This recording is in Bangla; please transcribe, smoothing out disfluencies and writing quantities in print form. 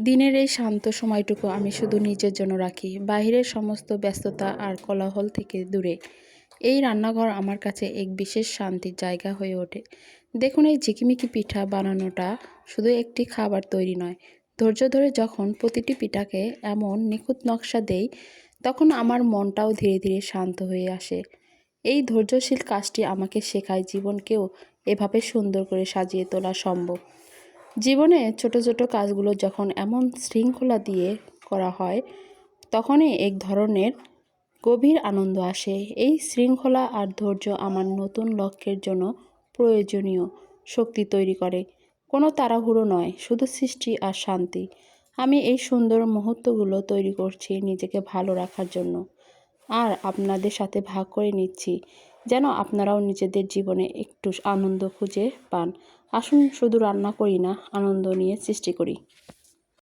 দিনের এই শান্ত সময়টুকু আমি শুধু নিজের জন্য রাখি, বাহিরের সমস্ত ব্যস্ততা আর কোলাহল থেকে দূরে। এই রান্নাঘর আমার কাছে এক বিশেষ শান্তির জায়গা হয়ে ওঠে। দেখুন, এই ঝিকিমিকি পিঠা বানানোটা শুধু একটি খাবার তৈরি নয়, ধৈর্য ধরে যখন প্রতিটি পিঠাকে এমন নিখুঁত নকশা দেই, তখন আমার মনটাও ধীরে ধীরে শান্ত হয়ে আসে। এই ধৈর্যশীল কাজটি আমাকে শেখায় জীবনকেও এভাবে সুন্দর করে সাজিয়ে তোলা সম্ভব। জীবনে ছোট ছোট কাজগুলো যখন এমন শৃঙ্খলা দিয়ে করা হয়, তখনই এক ধরনের গভীর আনন্দ আসে। এই শৃঙ্খলা আর ধৈর্য আমার নতুন লক্ষ্যের জন্য প্রয়োজনীয় শক্তি তৈরি করে। কোনো তাড়াহুড়ো নয়, শুধু সৃষ্টি আর শান্তি। আমি এই সুন্দর মুহূর্তগুলো তৈরি করছি নিজেকে ভালো রাখার জন্য, আর আপনাদের সাথে ভাগ করে নিচ্ছি যেন আপনারাও নিজেদের জীবনে একটু আনন্দ খুঁজে পান। আসুন, শুধু রান্না করি না, আনন্দ নিয়ে সৃষ্টি করি।